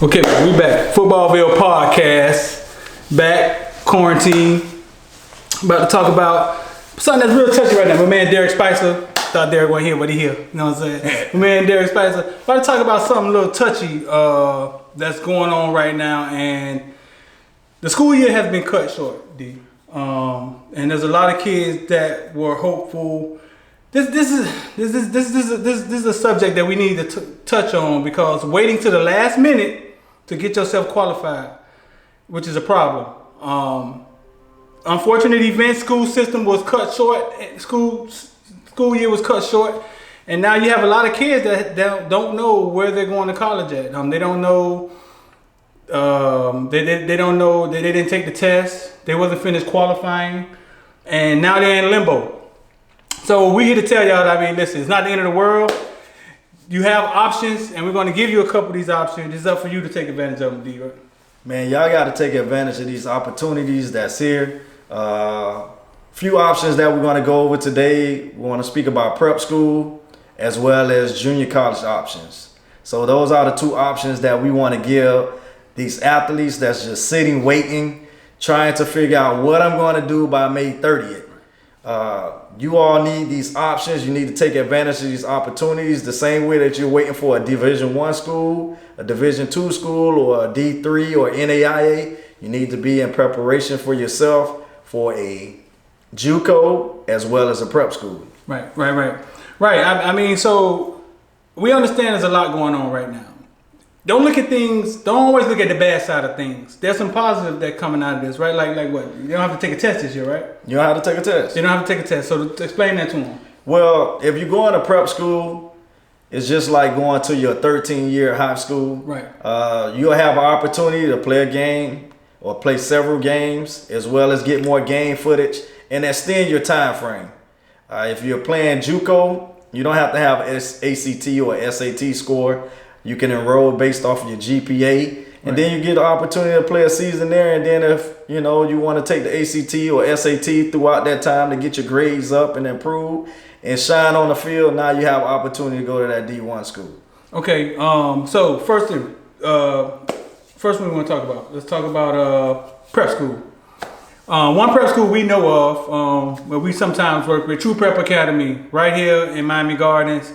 Okay, we back. Footballville podcast. Back, quarantine. About to talk about something that's real touchy right now. My man Derek Spicer. Thought Derek wasn't here, but he here. You know what I'm saying? My man Derek Spicer. About to talk about something a little touchy that's going on right now. And the school year has been cut short, D. And there's a lot of kids that were hopeful. This is a subject that we need to touch on, because waiting to the last minute to get yourself qualified, which is a problem. Unfortunate event, school system was cut short. School year was cut short, and now you have a lot of kids that don't know where they're going to college at. They don't know. They don't know. They didn't take the test. They wasn't finished qualifying, and now they're in limbo. So we're here to tell y'all that, listen, it's not the end of the world. You have options, and we're going to give you a couple of these options. It's up for you to take advantage of them, D. Right? Man, y'all got to take advantage of these opportunities that's here. Few options that we're going to go over today. We want to speak about prep school as well as junior college options. So those are the two options that we want to give these athletes that's just sitting, waiting, trying to figure out what I'm going to do by May 30th. You all need these options. You need to take advantage of these opportunities the same way that you're waiting for a Division I school, a Division II school, or a D3 or NAIA. You need to be in preparation for yourself for a JUCO as well as a prep school. Right. So we understand there's a lot going on right now. Don't always look at the bad side of things. There's some positive that coming out of this, right? Like what? You don't have to take a test this year, right? You don't have to take a test. You don't have to take a test. So explain that to them. Well, if you're going to prep school, it's just like going to your 13-year high school. Right. You'll have an opportunity to play a game or play several games, as well as get more game footage and extend your time frame. If you're playing JUCO, you don't have to have ACT or SAT score. You can enroll based off of your GPA, and then you get the opportunity to play a season there. And then if you want to take the ACT or SAT throughout that time to get your grades up and improve and shine on the field, now you have an opportunity to go to that D1 school. Okay. So first one we want to talk about. Let's talk about prep school. One prep school we know of, where we sometimes work with, True Prep Academy, right here in Miami Gardens,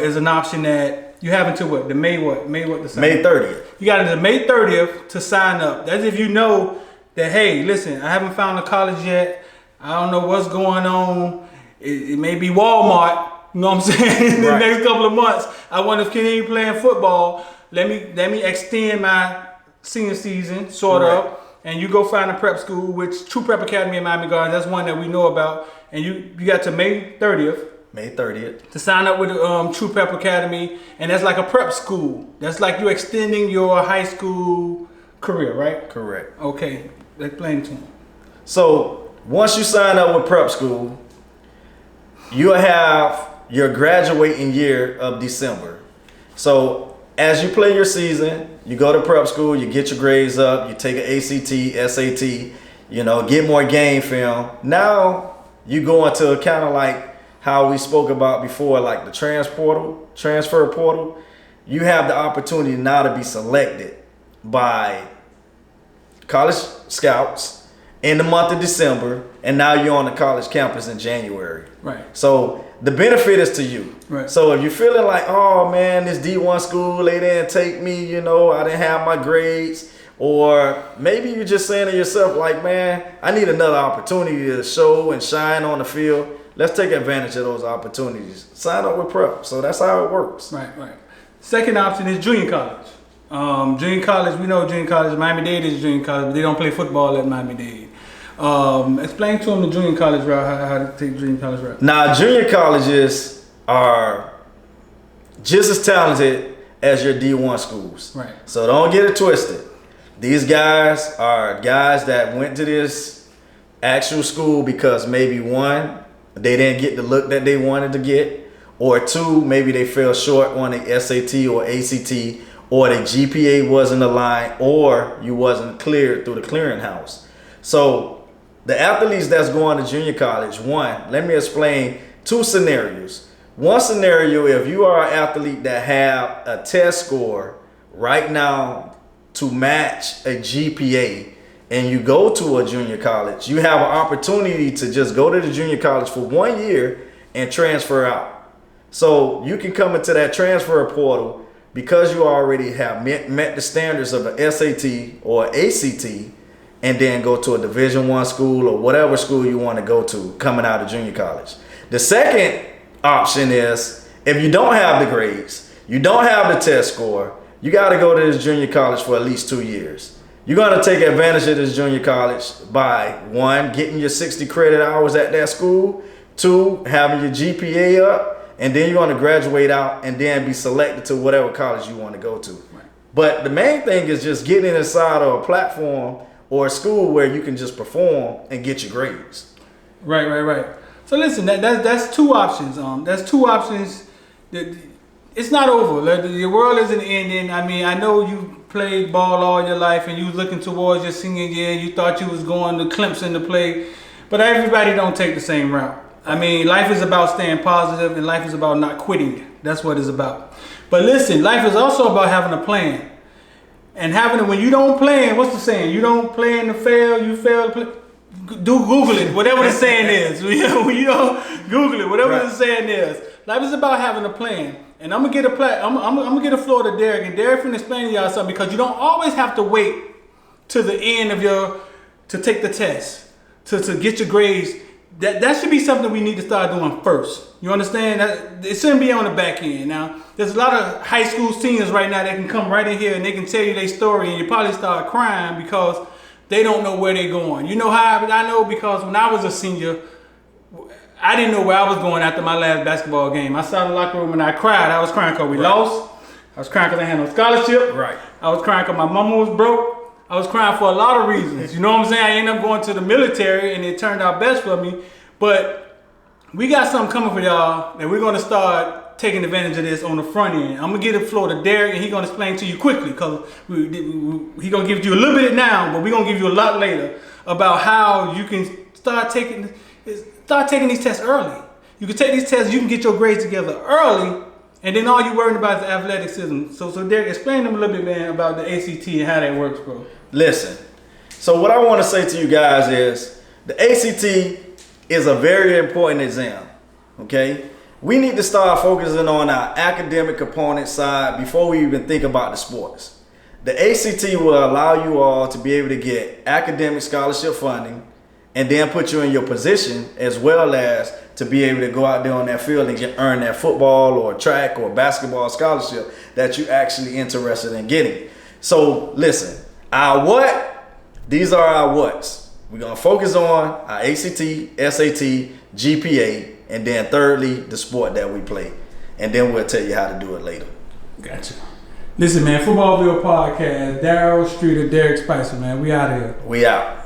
is an option that you have until what? May 30th. You got until May 30th to sign up. That's if you know that, hey, listen, I haven't found a college yet. I don't know what's going on. It may be Walmart, you know what I'm saying? In the next couple of months, I want to continue playing football. Let me extend my senior season, sort of. And you go find a prep school, which True Prep Academy in Miami Gardens, that's one that we know about. And you got to May 30th. To sign up with True Prep Academy, and that's like a prep school. That's like you extending your high school career, right? Correct. Okay, explain to me. So once you sign up with prep school, you'll have your graduating year of December. So as you play your season, you go to prep school, you get your grades up, you take an ACT, SAT, get more game film. Now you go into kind of like how we spoke about before, like the transfer portal. You have the opportunity now to be selected by college scouts in the month of December, and now you're on the college campus in January. Right. So the benefit is to you. Right. So if you're feeling like, oh man, this D1 school, they didn't take me, I didn't have my grades, or maybe you're just saying to yourself like, man, I need another opportunity to show and shine on the field. Let's take advantage of those opportunities. Sign up with prep. So that's how it works. Right. Second option is junior college. Junior college, we know junior college. Miami-Dade is junior college, but they don't play football at Miami-Dade. Explain to them the junior college route, how to take junior college route. Now, junior colleges are just as talented as your D1 schools. Right. So don't get it twisted. These guys are guys that went to this actual school because maybe one, they didn't get the look that they wanted to get, or two, maybe they fell short on the SAT or ACT, or the GPA wasn't aligned, or you wasn't cleared through the clearinghouse. So the athletes that's going to junior college, one, let me explain two scenarios. One scenario, if you are an athlete that have a test score right now to match a GPA and you go to a junior college, you have an opportunity to just go to the junior college for 1 year and transfer out. So you can come into that transfer portal because you already have met the standards of an SAT or ACT, and then go to a Division I school or whatever school you want to go to coming out of junior college. The second option is if you don't have the grades, you don't have the test score, you got to go to this junior college for at least 2 years. You're going to take advantage of this junior college by 1, getting your 60 credit hours at that school, 2, having your GPA up, and then you're going to graduate out and then be selected to whatever college you want to go to. Right. But the main thing is just getting inside of a platform or a school where you can just perform and get your grades. Right. So listen, that's 2 options. That's 2 options. It's not over. Your world isn't ending. I mean, I know you played ball all your life and you was looking towards your senior year. You thought you was going to Clemson to play, but everybody don't take the same route. I mean, life is about staying positive and life is about not quitting. That's what it's about. But listen, life is also about having a plan. And when you don't plan, what's the saying? You don't plan to fail, you fail to play. Google it, whatever the saying is. When you don't Google it, whatever the saying is. Life is about having a plan. And I'm gonna get I'm gonna get a floor to Derek, and Derek can explain to y'all something, because you don't always have to wait to the end of to take the test, to get your grades. That should be something we need to start doing first. You understand? That it shouldn't be on the back end. Now, there's a lot of high school seniors right now that can come right in here and they can tell you their story, and you probably start crying because they don't know where they're going. You know how I know? Because when I was a senior, I didn't know where I was going after my last basketball game. I sat in the locker room and I cried. I was crying because we lost. I was crying because I had no scholarship. Right. I was crying because my mama was broke. I was crying for a lot of reasons. You know what I'm saying? I ended up going to the military and it turned out best for me. But we got something coming for y'all, and we're going to start taking advantage of this on the front end. I'm going to get the floor to Derek, and he's going to explain to you quickly, because he's going to give you a little bit now, but we're going to give you a lot later about how you can start taking these tests early. You can take these tests, you can get your grades together early, and then all you're worrying about is athleticism. So Derek, explain to them a little bit, man, about the ACT and how that works, bro. Listen, so what I want to say to you guys is the ACT is a very important exam, okay? We need to start focusing on our academic component side before we even think about the sports. The ACT will allow you all to be able to get academic scholarship funding and then put you in your position, as well as to be able to go out there on that field and earn that football or track or basketball scholarship that you're actually interested in getting. So listen, our what? These are our whats. We're going to focus on our ACT, SAT, GPA, and then thirdly, the sport that we play. And then we'll tell you how to do it later. Gotcha. Listen, man, Footballville podcast, Darryl Streeter, Derek Spicer, man. We out of here. We out.